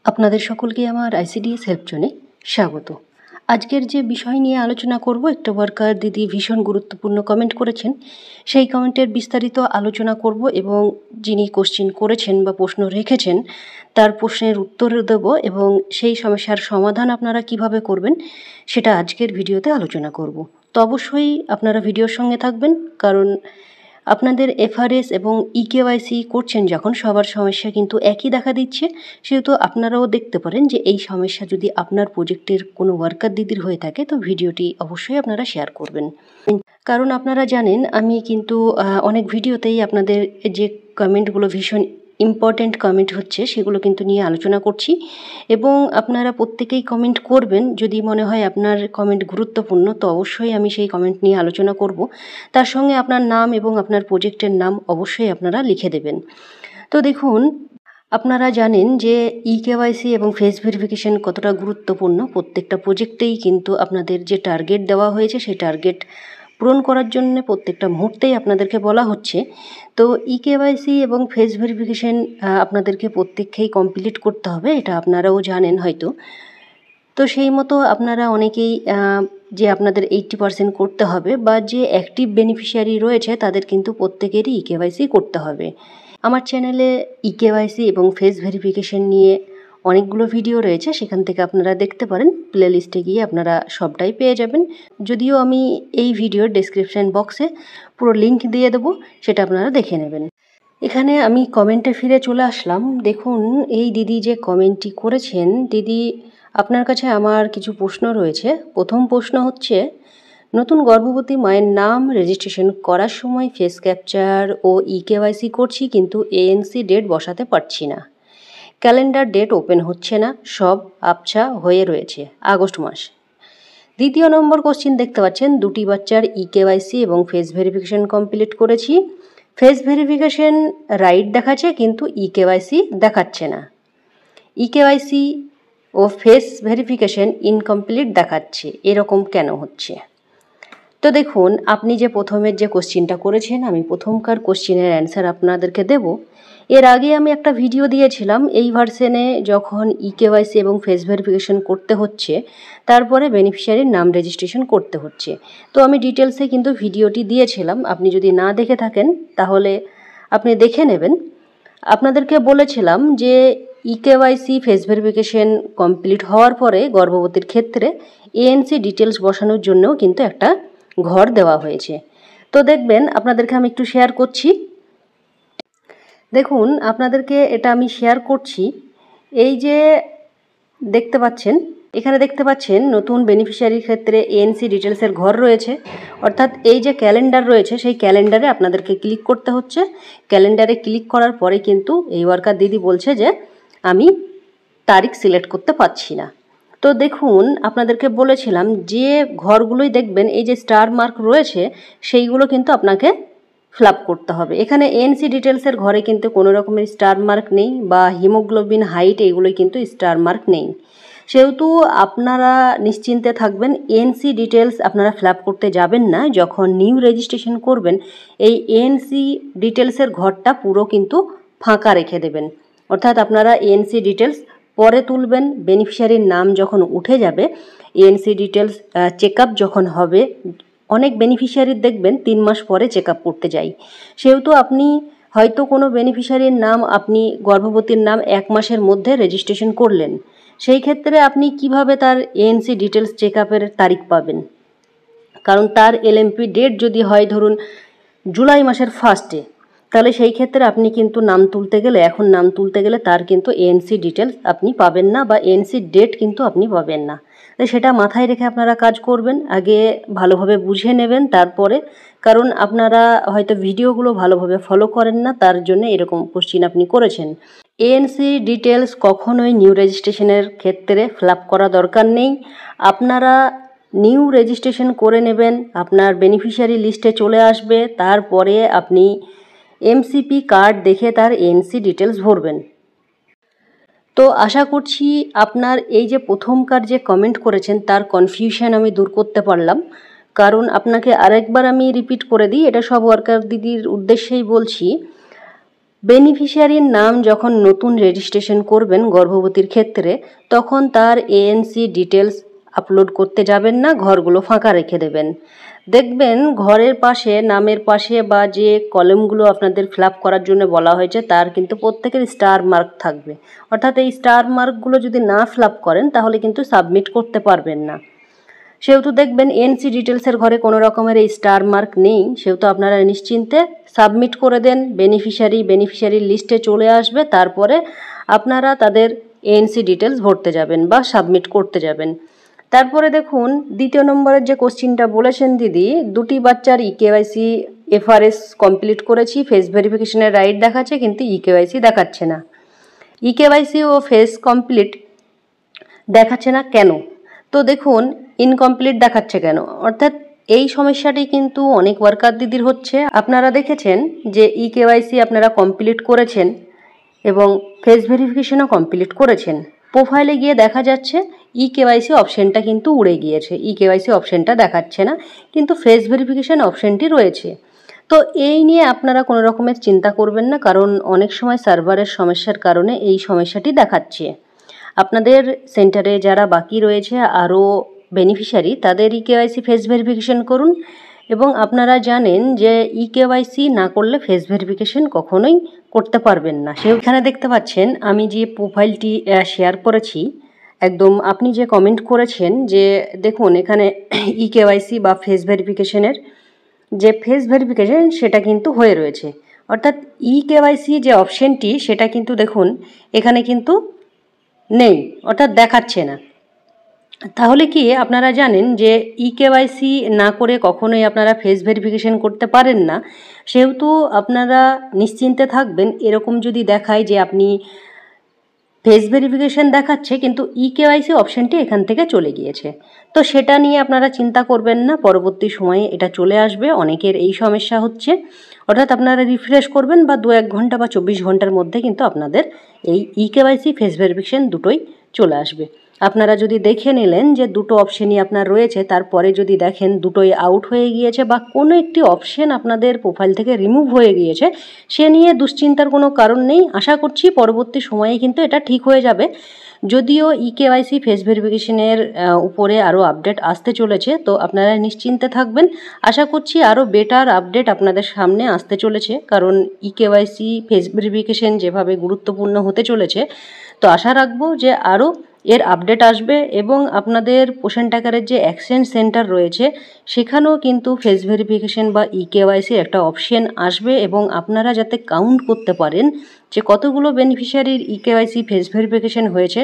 আপনাদের সকলকে আমার আইসিডিএস হেল্প জোনে স্বাগত। আজকের যে বিষয় নিয়ে আলোচনা করব, একটা ওয়ার্কার দিদি ভীষণ গুরুত্বপূর্ণ কমেন্ট করেছেন। সেই কমেন্টের বিস্তারিত আলোচনা করব এবং যিনি কোশ্চেন করেছেন বা প্রশ্ন রেখেছেন তার প্রশ্নের উত্তর দেব এবং সেই সমস্যার সমাধান আপনারা কিভাবে করবেন সেটা আজকের ভিডিওতে আলোচনা করব। তো অবশ্যই আপনারা ভিডিওর সঙ্গে থাকবেন, কারণ আপনাদের এফআরএস এবং ইকেওয়াইসি করছেন যখন সবার সমস্যা কিন্তু একই দেখা দিচ্ছে, সেহেতু আপনারাও দেখতে পারেন যে এই সমস্যা যদি আপনার প্রজেক্টের কোনো ওয়ার্কার দিদির হয়ে থাকে তো ভিডিওটি অবশ্যই আপনারা শেয়ার করবেন। কারণ আপনারা জানেন আমি কিন্তু অনেক ভিডিওতেই আপনাদের যে কমেন্টগুলো ভীষণ ইম্পর্ট্যান্ট কমেন্ট হচ্ছে সেগুলো কিন্তু নিয়ে আলোচনা করছি এবং আপনারা প্রত্যেকেই কমেন্ট করবেন। যদি মনে হয় আপনার কমেন্ট গুরুত্বপূর্ণ তো অবশ্যই আমি সেই কমেন্ট নিয়ে আলোচনা করব। তার সঙ্গে আপনার নাম এবং আপনার প্রজেক্টের নাম অবশ্যই আপনারা লিখে দেবেন। তো দেখুন, আপনারা জানেন যে ইকেওয়াইসি এবং ফেস ভেরিফিকেশন কতটা গুরুত্বপূর্ণ। প্রত্যেকটা প্রজেক্টেই কিন্তু আপনাদের যে টার্গেট দেওয়া হয়েছে সেই টার্গেট পূরণ করার জন্য প্রত্যেকটা মুহূর্তেই আপনাদেরকে বলা হচ্ছে। তো ইকেওয়াইসি এবং ফেস ভেরিফিকেশন আপনাদেরকে প্রত্যেককেই কমপ্লিট করতে হবে, এটা আপনারাও জানেন হয়তো। তো সেই মতো আপনারা অনেকেই যে আপনাদের 80% করতে হবে বা যে অ্যাক্টিভ বেনিফিশিয়ারি রয়েছে তাদের কিন্তু প্রত্যেকেরই ইকেওয়াইসি করতে হবে। আমার চ্যানেলে ইকেওয়াইসি এবং ফেস ভেরিফিকেশন নিয়ে অনেকগুলো ভিডিও রয়েছে, সেখান থেকে আপনারা দেখতে পারেন। প্লে লিস্টে গিয়ে আপনারা সবটাই পেয়ে যাবেন। যদিও আমি এই ভিডিওর ডেসক্রিপশন বক্সে পুরো লিঙ্ক দিয়ে দেবো, সেটা আপনারা দেখে নেবেন। এখানে আমি কমেন্টে ফিরে চলে আসলাম। দেখুন, এই দিদি যে কমেন্টটি করেছেন, দিদি আপনার কাছে আমার কিছু প্রশ্ন রয়েছে। প্রথম প্রশ্ন হচ্ছে, নতুন গর্ভবতী মায়ের নাম রেজিস্ট্রেশন করার সময় ফেস ক্যাপচার ও ইকেওয়াইসি করছি, কিন্তু এএনসি ডেট বসাতে পারছি না। ক্যালেন্ডার ডেট ওপেন হচ্ছে না, সব আবছা হয়ে রয়েছে আগস্ট মাস। দ্বিতীয় নম্বর কোশ্চিন দেখতে পাচ্ছেন, দুটি বাচ্চার ইকেওয়াইসি এবং ফেস ভেরিফিকেশন কমপ্লিট করেছি। ফেস ভেরিফিকেশন রাইট দেখাচ্ছে কিন্তু ইকেওয়াইসি দেখাচ্ছে না। ইকেওয়াইসি ও ফেস ভেরিফিকেশন ইনকমপ্লিট দেখাচ্ছে, এরকম কেন হচ্ছে? তো দেখুন, আপনি যে প্রথমের যে কোশ্চিনটা করেছেন, আমি প্রথমকার কোশ্চিনের অ্যান্সার আপনাদেরকে দেব। এর আগে আমি একটা ভিডিও দিয়েছিলাম এই ভার্সনে যখন ইকেওয়াইসি এবং ফেস ভেরিফিকেশন করতে হচ্ছে তারপরে বেনিফিশিয়ারির নাম রেজিস্ট্রেশন করতে হচ্ছে। তো আমি ডিটেলসে কিন্তু ভিডিওটি দিয়েছিলাম, আপনি যদি না দেখে থাকেন তাহলে আপনি দেখে নেবেন। আপনাদেরকে বলেছিলাম যে ইকেওয়াইসি ফেস ভেরিফিকেশন কমপ্লিট হওয়ার পরে গর্ভবতীর ক্ষেত্রে এএনসি ডিটেলস বসানোর জন্যও কিন্তু একটা ঘর দেওয়া হয়েছে। তো দেখবেন, আপনাদেরকে আমি একটু শেয়ার করছি। দেখুন, আপনাদেরকে এটা আমি শেয়ার করছি। এই যে দেখতে পাচ্ছেন, এখানে দেখতে পাচ্ছেন নতুন বেনিফিশিয়ারির ক্ষেত্রে এএনসি ডিটেলসের ঘর রয়েছে, অর্থাৎ এই যে ক্যালেন্ডার রয়েছে সেই ক্যালেন্ডারে আপনাদেরকে ক্লিক করতে হচ্ছে। ক্যালেন্ডারে ক্লিক করার পরে কিন্তু এই ওয়ার্কার দিদি বলছে যে আমি তারিখ সিলেক্ট করতে পারছি না। তো দেখুন, আপনাদেরকে বলেছিলাম যে ঘরগুলোই দেখবেন এই যে স্টার মার্ক রয়েছে সেইগুলো কিন্তু আপনাকে ফিল আপ করতে হবে। এখানে এএনসি ডিটেলসের ঘরে কিন্তু কোনো রকমের স্টার মার্ক নেই বা হিমোগ্লোবিন হাইট এগুলোই কিন্তু স্টার মার্ক নেই। সেহেতু আপনারা নিশ্চিন্তে থাকবেন, এএনসি ডিটেলস আপনারা ফিল আপ করতে যাবেন না। যখন নিউ রেজিস্ট্রেশন করবেন এই এএনসি ডিটেলসের ঘরটা পুরো কিন্তু ফাঁকা রেখে দেবেন। অর্থাৎ আপনারা এএনসি ডিটেলস পরে তুলবেন। বেনিফিশিয়ারির নাম যখন উঠে যাবে, এএনসি ডিটেলস চেক আপ যখন হবে, অনেক বেনিফিশিয়ারির দেখবেন 3 মাস পরে চেক আপ করতে যাই। সেহেতু আপনি হয়তো কোনো বেনিফিশিয়ারির নাম আপনি গর্ভবতীর নাম 1 মাসের মধ্যে রেজিস্ট্রেশন করলেন, সেই ক্ষেত্রে আপনি কিভাবে তার এএনসি ডিটেলস চেক আপের তারিখ পাবেন? কারণ তার এলএমপি ডেট যদি হয় ধরুন জুলাই মাসের ফার্স্টে, তাহলে সেই ক্ষেত্রে আপনি কিন্তু নাম তুলতে গেলে, এখন নাম তুলতে গেলে তার কিন্তু এএনসি ডিটেলস আপনি পাবেন না বা এএনসি ডেট কিন্তু আপনি পাবেন না। তাই সেটা মাথায় রেখে আপনারা কাজ করবেন, আগে ভালোভাবে বুঝে নেবেন তারপরে। কারণ আপনারা হয়তো ভিডিওগুলো ভালোভাবে ফলো করেন না, তার জন্য এরকম কোশ্চিন আপনি করেছেন। এএনসি ডিটেলস কখনোই নিউ রেজিস্ট্রেশনের ক্ষেত্রে ফিল আপ করা দরকার নেই। আপনারা নিউ রেজিস্ট্রেশন করে নেবেন, আপনার বেনিফিশিয়ারি লিস্টে চলে আসবে, তারপরে আপনি এমসিপি কার্ড দেখে তার এএনসি ডিটেলস ভরবেন। তো আশা করছি আপনার এই যে প্রথমকার যে কমেন্ট করেছেন তার কনফিউশন আমি দূর করতে পারলাম। কারণ আপনাকে আরেকবার আমি রিপিট করে দিই, এটা সব ওয়ার্কার দিদির উদ্দেশ্যেই বলছি। বেনিফিশিয়ারির নাম যখন নতুন রেজিস্ট্রেশন করবেন গর্ভবতীর ক্ষেত্রে, তখন তার এএনসি ডিটেলস আপলোড করতে যাবেন না, ঘরগুলো ফাঁকা রেখে দেবেন। দেখবেন ঘরের পাশে, নামের পাশে বা যে কলামগুলো আপনাদের ফিল আপ করার জন্য বলা হয়েছে তার কিন্তু প্রত্যেকের স্টার মার্ক থাকবে। অর্থাৎ এই স্টার মার্কগুলো যদি না ফিল আপ করেন তাহলে কিন্তু সাবমিট করতে পারবেন না। সেহেতু দেখবেন এনসি ডিটেলসের ঘরে কোনো রকমের এই স্টার মার্ক নেই, সেহেতু আপনারা নিশ্চিন্তে সাবমিট করে দেন। বেনিফিশিয়ারির লিস্টে চলে আসবে, তারপরে আপনারা তাদের এনসি ডিটেলস ভরতে যাবেন বা সাবমিট করতে যাবেন। তারপরে দেখুন দ্বিতীয় নম্বরের যে কোশ্চিনটা বলেছেন দিদি, দুটি বাচ্চার ইকেওয়াইসি এফআরএস কমপ্লিট করেছি, ফেস ভেরিফিকেশনের রাইট দেখাচ্ছে কিন্তু ইকেওয়াইসি দেখাচ্ছে না। ইকেওয়াইসি ও ফেস কমপ্লিট দেখাচ্ছে না কেন? তো দেখুন ইনকমপ্লিট দেখাচ্ছে কেন, অর্থাৎ এই সমস্যাটি কিন্তু অনেক ওয়ার্কার দিদির হচ্ছে। আপনারা দেখেছেন যে ইকেওয়াইসি আপনারা কমপ্লিট করেছেন এবং ফেস ভেরিফিকেশনও কমপ্লিট করেছেন, প্রোফাইলে গিয়ে দেখা যাচ্ছে ইকেওয়াইসি অপশানটা কিন্তু উড়ে গিয়েছে, ইকেওয়াইসি অপশানটা দেখাচ্ছে না, কিন্তু ফেস ভেরিফিকেশন অপশানটি রয়েছে। তো এই নিয়ে আপনারা কোনো রকমের চিন্তা করবেন না, কারণ অনেক সময় সার্ভারের সমস্যার কারণে এই সমস্যাটি দেখাচ্ছে। আপনাদের সেন্টারে যারা বাকি রয়েছে আরও বেনিফিশিয়ারি, তাদের ইকেওয়াইসি ফেস ভেরিফিকেশন করুন। এবং আপনারা জানেন যে ইকেওয়াইসি না করলে ফেস ভেরিফিকেশন কখনোই করতে পারবেন না। সেখানে দেখতে পাচ্ছেন আমি যে প্রোফাইলটি শেয়ার করেছি, একদম আপনি যে কমেন্ট করেছেন যে দেখুন এখানে ইকেওয়াইসি বা ফেস ভেরিফিকেশনের যে ফেস ভেরিফিকেশন সেটা কিন্তু হয়ে রয়েছে, অর্থাৎ ইকেওয়াইসি যে অপশানটি সেটা কিন্তু দেখুন এখানে কিন্তু নেই, অর্থাৎ দেখাচ্ছে না। তাহলে কি আপনারা জানেন যে ইকেওয়াইসি না করে কখনোই আপনারা ফেস ভেরিফিকেশন করতে পারেন না। সেহেতু আপনারা নিশ্চিন্তে থাকবেন, এরকম যদি দেখায় যে আপনি ফেস ভেরিফিকেশন দেখাচ্ছে কিন্তু ইকেওয়াইসি অপশানটি এখান থেকে চলে গিয়েছে, তো সেটা নিয়ে আপনারা চিন্তা করবেন না, পরবর্তী সময়ে এটা চলে আসবে। অনেকের এই সমস্যা হচ্ছে, অর্থাৎ আপনারা রিফ্রেশ করবেন বা 2-1 ঘন্টা বা 24 ঘন্টার মধ্যে কিন্তু আপনাদের এই ইকেওয়াইসি ফেস ভেরিফিকেশন দুটোই চলে আসবে। আপনারা যদি দেখে নিলেন যে দুটো অপশানই আপনার রয়েছে, তারপরে যদি দেখেন দুটোই আউট হয়ে গিয়েছে বা কোনো একটি অপশান আপনাদের প্রোফাইল থেকে রিমুভ হয়ে গিয়েছে, সে নিয়ে দুশ্চিন্তার কোনো কারণ নেই। আশা করছি পরবর্তী সময়ে কিন্তু এটা ঠিক হয়ে যাবে। যদিও ইকেওয়াইসি ফেস ভেরিফিকেশনের উপরে আরও আপডেট আসতে চলেছে, তো আপনারা নিশ্চিন্তে থাকবেন। আশা করছি আরও বেটার আপডেট আপনাদের সামনে আসতে চলেছে, কারণ ইকেওয়াইসি ফেস ভেরিফিকেশন যেভাবে গুরুত্বপূর্ণ হতে চলেছে, তো আশা রাখবো যে আরও এর আপডেট আসবে। এবং আপনাদের পোষণ টাকারের যে এক্সচেঞ্জ সেন্টার রয়েছে সেখানেও কিন্তু ফেস ভেরিফিকেশন বা ইকেওয়াইসির একটা অপশান আসবে, এবং আপনারা যাতে কাউন্ট করতে পারেন যে কতগুলো বেনিফিশিয়ারির ইকেওয়াইসি ফেস ভেরিফিকেশন হয়েছে,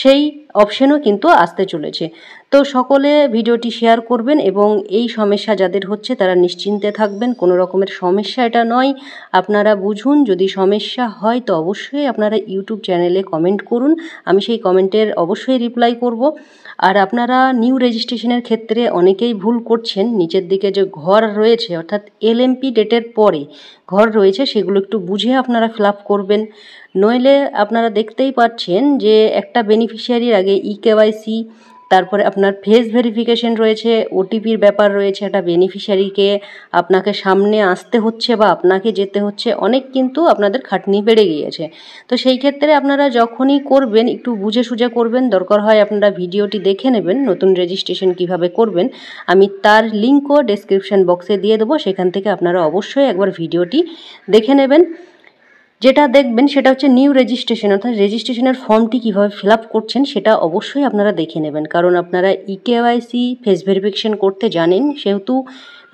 সেই অপশানও কিন্তু আসতে চলেছে। তো সকলে ভিডিওটি শেয়ার করবেন এবং এই সমস্যা যাদের হচ্ছে তারা নিশ্চিন্তে থাকবেন, কোনো রকমের সমস্যা এটা নয়। আপনারা বুঝুন, যদি সমস্যা হয় তো অবশ্যই আপনারা ইউটিউব চ্যানেলে কমেন্ট করুন, আমি সেই কমেন্টের অবশ্যই রিপ্লাই করব। আর আপনারা নিউ রেজিস্ট্রেশনের ক্ষেত্রে অনেকেই ভুল করছেন, নিচের দিকে যে ঘর রয়েছে অর্থাৎ এলএমপি ডেটের পরে ঘর রয়েছে সেগুলো একটু বুঝে আপনারা ফিল আপ করবেন। নইলে আপনারা দেখতেই পাচ্ছেন যে একটা বেনিফিশিয়ারির আগে ইকেওয়াইসি, তারপরে আপনার ফেস ভেরিফিকেশন রয়েছে, ওটিপির ব্যাপার রয়েছে, একটা বেনিফিশিয়ারিকে আপনাকে সামনে আসতে হচ্ছে বা আপনাকে যেতে হচ্ছে, অনেক কিন্তু আপনাদের খাটনি বেড়ে গিয়েছে। তো সেই ক্ষেত্রে আপনারা যখনই করবেন একটু বুঝে সুঝে করবেন, দরকার হয় আপনারা ভিডিওটি দেখে নেবেন নতুন রেজিস্ট্রেশন কিভাবে করবেন, আমি তার লিঙ্কও ডেসক্রিপশন বক্সে দিয়ে দেবো, সেখান থেকে আপনারা অবশ্যই একবার ভিডিওটি দেখে নেবেন। যেটা দেখবেন সেটা হচ্ছে নিউ রেজিস্ট্রেশন, অর্থাৎ রেজিস্ট্রেশনের ফর্মটি কীভাবে ফিল আপ করছেন সেটা অবশ্যই আপনারা দেখে নেবেন, কারণ আপনারা ইকেওয়াইসি ফেস ভেরিফিকেশন করতে জানেন, সেহেতু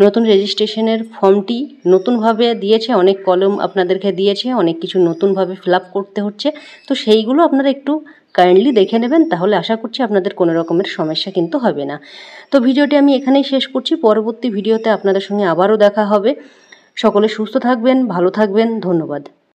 নতুন রেজিস্ট্রেশনের ফর্মটি নতুনভাবে দিয়েছে, অনেক কলম আপনাদেরকে দিয়েছে, অনেক কিছু নতুনভাবে ফিল আপ করতে হচ্ছে, তো সেইগুলো আপনারা একটু কাইন্ডলি দেখে নেবেন, তাহলে আশা করছি আপনাদের কোনো রকমের সমস্যা কিন্তু হবে না। তো ভিডিওটি আমি এখানেই শেষ করছি, পরবর্তী ভিডিওতে আপনাদের সঙ্গে আবারও দেখা হবে। সকলে সুস্থ থাকবেন, ভালো থাকবেন, ধন্যবাদ।